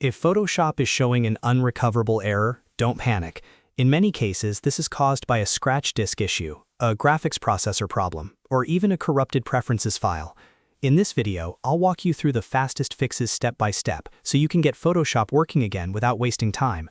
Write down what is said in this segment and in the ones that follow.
If Photoshop is showing an unrecoverable error, don't panic. In many cases, this is caused by a scratch disk issue, a graphics processor problem, or even a corrupted preferences file. In this video, I'll walk you through the fastest fixes step by step so you can get Photoshop working again without wasting time.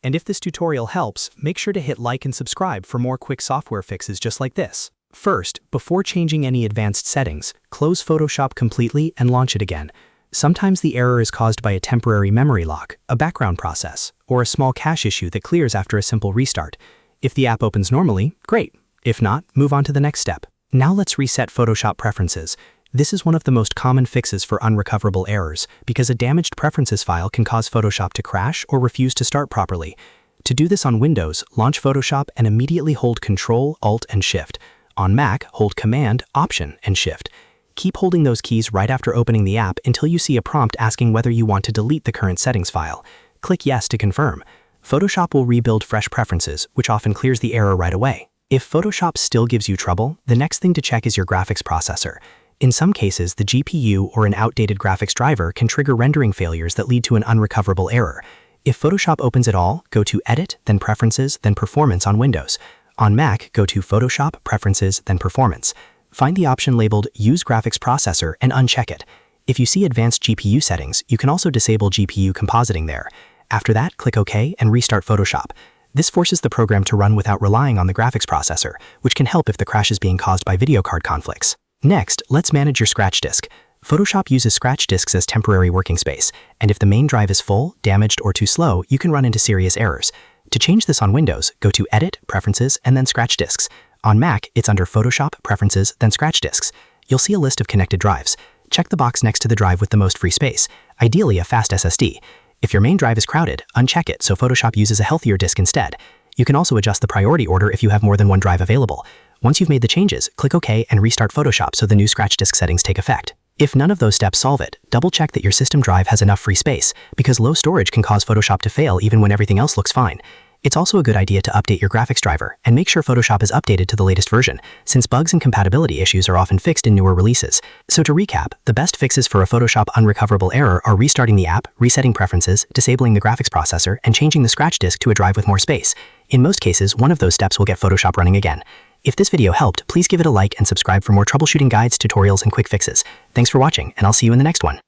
And if this tutorial helps, make sure to hit like and subscribe for more quick software fixes just like this. First, before changing any advanced settings, close Photoshop completely and launch it again. Sometimes the error is caused by a temporary memory lock, a background process, or a small cache issue that clears after a simple restart. If the app opens normally, great. If not, move on to the next step. Now let's reset Photoshop preferences. This is one of the most common fixes for unrecoverable errors because a damaged preferences file can cause Photoshop to crash or refuse to start properly. To do this on Windows, launch Photoshop and immediately hold Ctrl, Alt, and Shift. On Mac, hold Command, Option, and Shift. Keep holding those keys right after opening the app until you see a prompt asking whether you want to delete the current settings file. Click Yes to confirm. Photoshop will rebuild fresh preferences, which often clears the error right away. If Photoshop still gives you trouble, the next thing to check is your graphics processor. In some cases, the GPU or an outdated graphics driver can trigger rendering failures that lead to an unrecoverable error. If Photoshop opens at all, go to Edit, then Preferences, then Performance on Windows. On Mac, go to Photoshop, Preferences, then Performance. Find the option labeled Use Graphics Processor and uncheck it. If you see Advanced GPU settings, you can also disable GPU compositing there. After that, click OK and restart Photoshop. This forces the program to run without relying on the graphics processor, which can help if the crash is being caused by video card conflicts. Next, let's manage your scratch disk. Photoshop uses scratch disks as temporary working space, and if the main drive is full, damaged, or too slow, you can run into serious errors. To change this on Windows, go to Edit, Preferences, and then Scratch Disks. On Mac, it's under Photoshop, Preferences, then Scratch Disks. You'll see a list of connected drives. Check the box next to the drive with the most free space, ideally a fast SSD. If your main drive is crowded, uncheck it so Photoshop uses a healthier disk instead. You can also adjust the priority order if you have more than one drive available. Once you've made the changes, click OK and restart Photoshop so the new scratch disk settings take effect. If none of those steps solve it, double-check that your system drive has enough free space, because low storage can cause Photoshop to fail even when everything else looks fine. It's also a good idea to update your graphics driver and make sure Photoshop is updated to the latest version, since bugs and compatibility issues are often fixed in newer releases. So to recap, the best fixes for a Photoshop unrecoverable error are restarting the app, resetting preferences, disabling the graphics processor, and changing the scratch disk to a drive with more space. In most cases, one of those steps will get Photoshop running again. If this video helped, please give it a like and subscribe for more troubleshooting guides, tutorials, and quick fixes. Thanks for watching, and I'll see you in the next one.